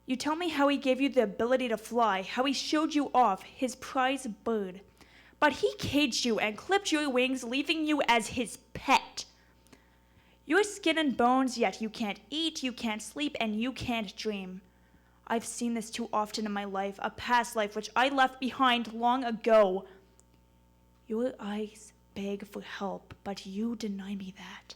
S19: You tell me how he gave you the ability to fly, how he showed you off, his prize bird. But he caged you and clipped your wings, leaving you as his pet. You're skin and bones, yet you can't eat, you can't sleep, and you can't dream. I've seen this too often in my life, a past life which I left behind long ago. Your eyes beg for help, but you deny me that.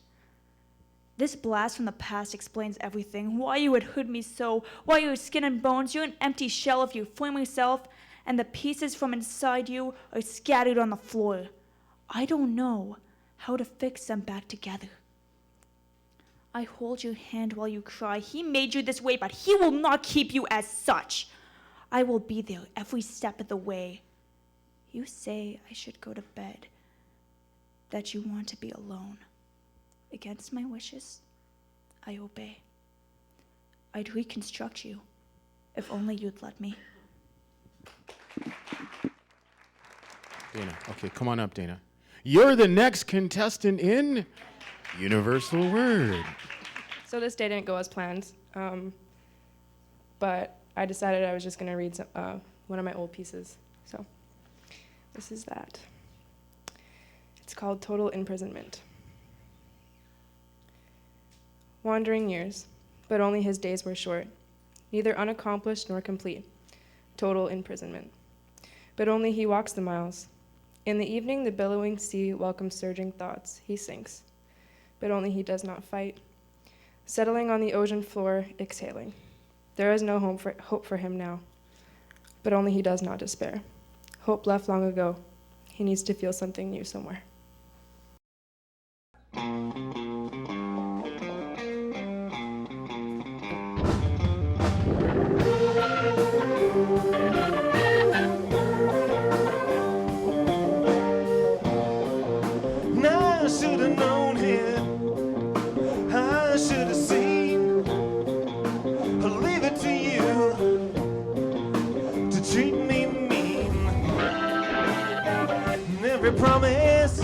S19: This blast from the past explains everything, why you had hurt me so, why you're skin and bones, you're an empty shell of your former self, and the pieces from inside you are scattered on the floor. I don't know how to fix them back together. I hold your hand while you cry. He made you this way, but he will not keep you as such. I will be there every step of the way. You say I should go to bed, that you want to be alone. Against my wishes, I obey. I'd reconstruct you, if only you'd let me.
S1: Dana, okay, come on up, Dana. You're the next contestant in Universal Word.
S20: So this day didn't go as planned, but I decided I was just going to read one of my old pieces. So this is that. It's called Total Imprisonment. Wandering years, but only his days were short, neither unaccomplished nor complete. Total imprisonment. But only he walks the miles. In the evening, the billowing sea welcomes surging thoughts. He sinks, but only he does not fight. Settling on the ocean floor, exhaling. There is no hope for him now, but only he does not despair. Hope left long ago. He needs to feel something new somewhere.
S21: I should have known him. I should have seen. I'll leave it to you to treat me mean. And every promise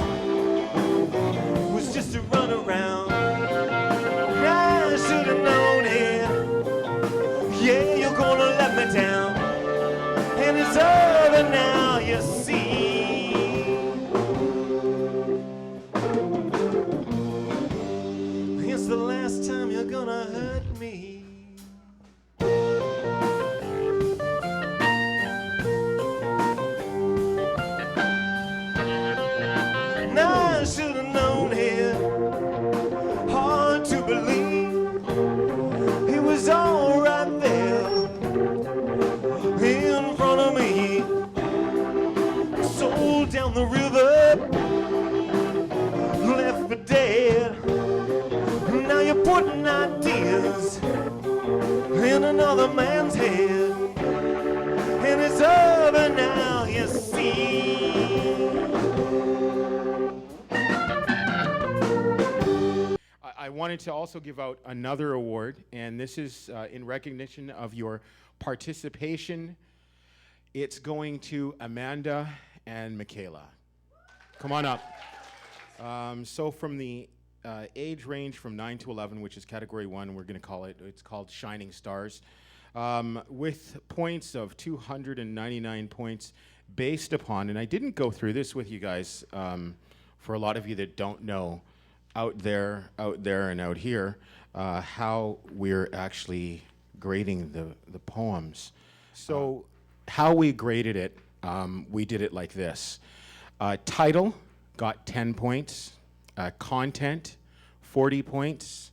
S21: you see. It's the last time you're gonna hurt me. Now I should have known it. Hard to believe. It was all right there in front of me. Sold down the river, left for dead. Now you're putting ideas in another man's head, and it's over now, you see.
S1: I wanted to also give out another award, and this is in recognition of your participation. It's going to Amanda and Michaela. Come on up. So from the age range from 9 to 11, which is category 1, we're going to call it, it's called Shining Stars, with points of 299 points based upon, and I didn't go through this with you guys, for a lot of you that don't know, out there, and out here, how we're actually grading the poems. So how we graded it, we did it like this. Title got 10 points. Content, 40 points.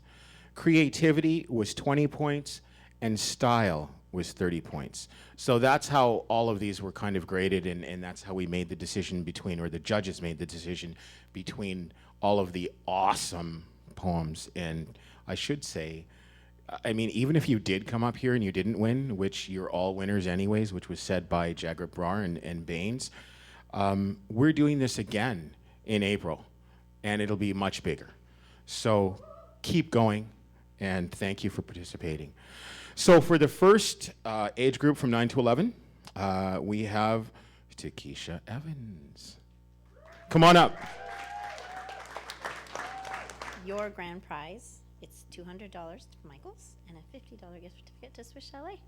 S1: Creativity was 20 points. And style was 30 points. So that's how all of these were kind of graded, and that's how we made the decision between, or the judges made the decision between all of the awesome poems. And I should say, I mean, even if you did come up here and you didn't win, which you're all winners anyways, which was said by Jagger Brar and Baines, we're doing this again in April, and it'll be much bigger. So keep going, and thank you for participating. So for the first age group from 9 to 11, we have Takesha Evans. Come on up.
S2: Your grand prize, it's $200 to Michael's and a $50 gift certificate to Swiss Chalet.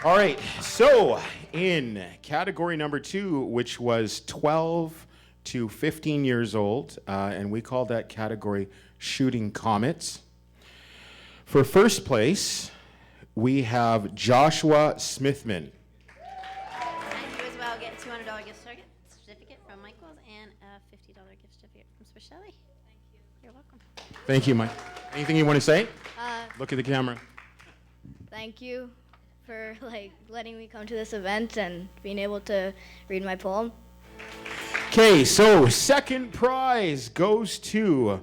S1: All right, so in category number 2, which was 12 to 15 years old, and we called that category Shooting Comets. For first place, we have Joshua Smithman.
S2: And you as well get a $200 gift certificate from Michael's and a $50 gift certificate from Swiss Chalet. Thank you. You're welcome.
S1: Thank you, Mike. Anything you want to say? Look at the camera.
S9: Thank you for letting me come to this event and being able to read my poem.
S1: Okay, so second prize goes to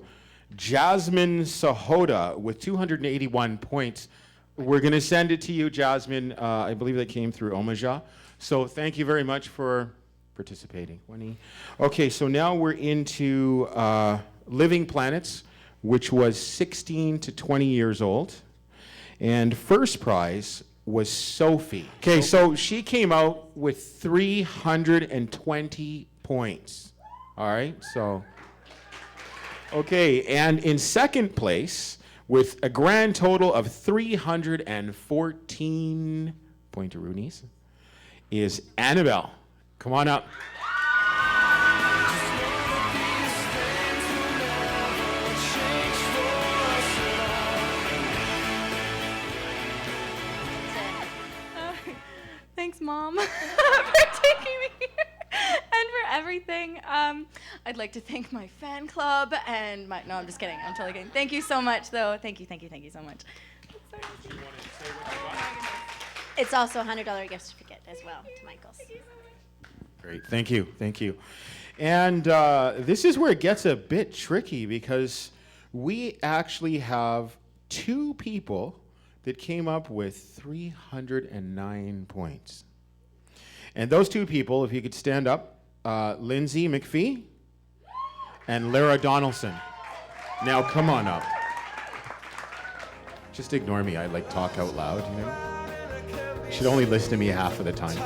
S1: Jasmine Sahota with 281 points. We're going to send it to you, Jasmine. I believe that came through Omaja. So thank you very much for participating. Okay, so now we're into Living Planets, which was 16 to 20 years old. And first prize was Sophie. Okay, so she came out with 320 points. All right, so. Okay, and in second place, with a grand total of 314 pointeroonies, is Annabelle. Come on up.
S22: Thanks, Mom, for taking me here and for everything. I'd like to thank my fan club and my... No, I'm just kidding. I'm totally kidding. Thank you so much, though. Thank you so much.
S2: It's also a $100 gift certificate as well to Michael's.
S1: Great, thank you. And this is where it gets a bit tricky because we actually have 2 people that came up with 309 points. And those 2 people, if you could stand up, Lindsay McPhee and Lara Donaldson. Now come on up. Just ignore me, I talk out loud, you know? You should only listen to me half of the time.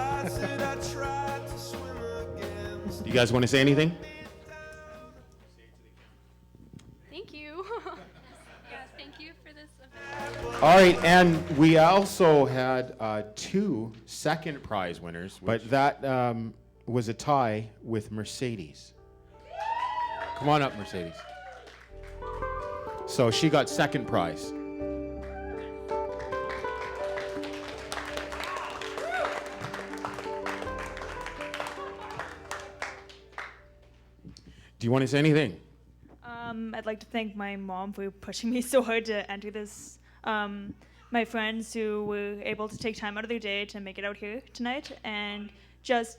S1: Do you guys want to say anything?
S14: Thank you. Yes, thank you for this event.
S1: All right, and we also had 2 second prize winners, but that was a tie with Mercedes. Come on up, Mercedes. So she got second prize. Do you want to say anything?
S19: I'd like to thank my mom for pushing me so hard to enter this. My friends who were able to take time out of their day to make it out here tonight, and just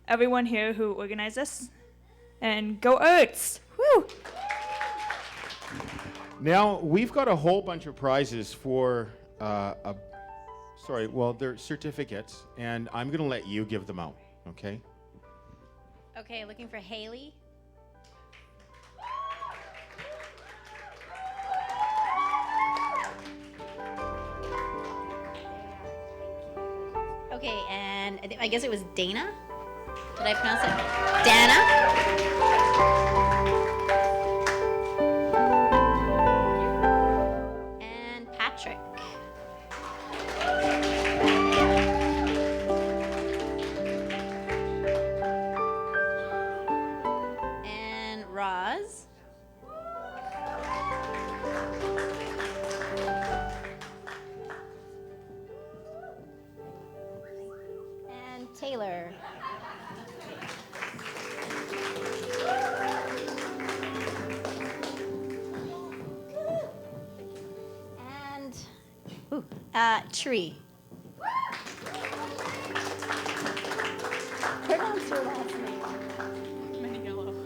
S19: everyone here who organized this. And go Arts! Woo!
S1: Now, we've got a whole bunch of prizes for, they're certificates, and I'm going to let you give them out, okay?
S2: Okay, looking for Haley. Okay, and I guess it was Dana? Did I pronounce it? Dana? And Patrick. And Roz. And Taylor. And Tree. Pronounce your last name.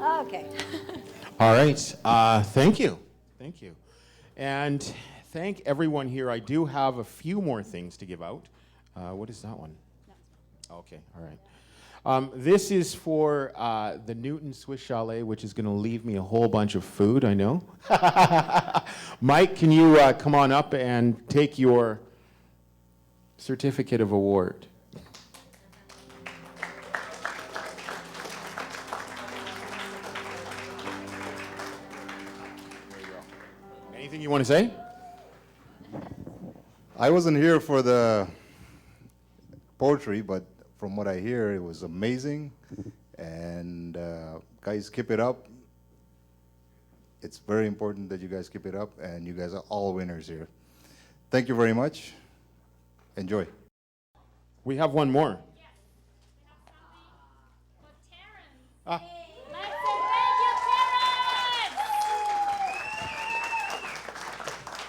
S2: Okay.
S1: All right. Thank you. Thank you. And thank everyone here. I do have a few more things to give out. What is that one? Okay. All right. This is for the Newton Swiss Chalet, which is going to leave me a whole bunch of food, I know. Mike, can you come on up and take your certificate of award? Anything you want to say?
S3: I wasn't here for the poetry, but from what I hear, it was amazing. And guys, keep it up. It's very important that you guys keep it up, and you guys are all winners here. Thank you very much. Enjoy.
S1: We have one more.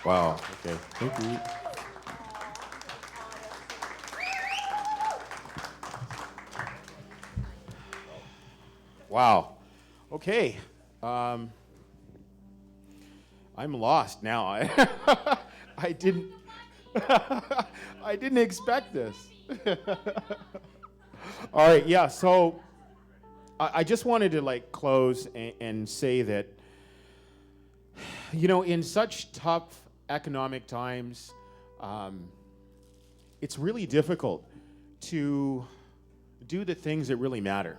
S1: Wow. Okay. Thank you. Wow. Okay. I'm lost now. I didn't I didn't expect this. All right, yeah, so I just wanted to close and say that, in such tough economic times, it's really difficult to do the things that really matter.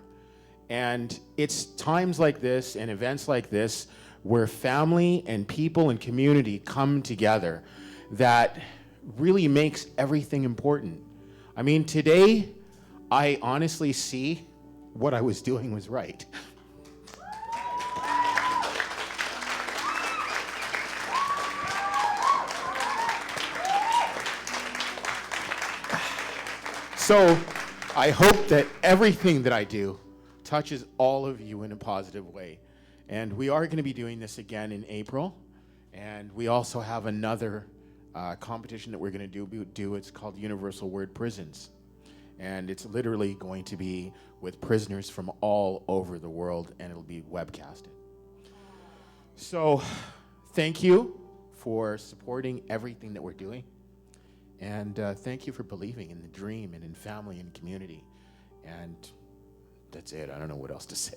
S1: And it's times like this and events like this where family and people and community come together that really makes everything important. I mean, today, I honestly see what I was doing was right. So I hope that everything that I do touches all of you in a positive way. And we are going to be doing this again in April. And we also have another competition that we're going to do. It's called Universalword Prisons. And it's literally going to be with prisoners from all over the world, and it'll be webcasted. So thank you for supporting everything that we're doing. And thank you for believing in the dream and in family and community. And that's it. I don't know what else to say.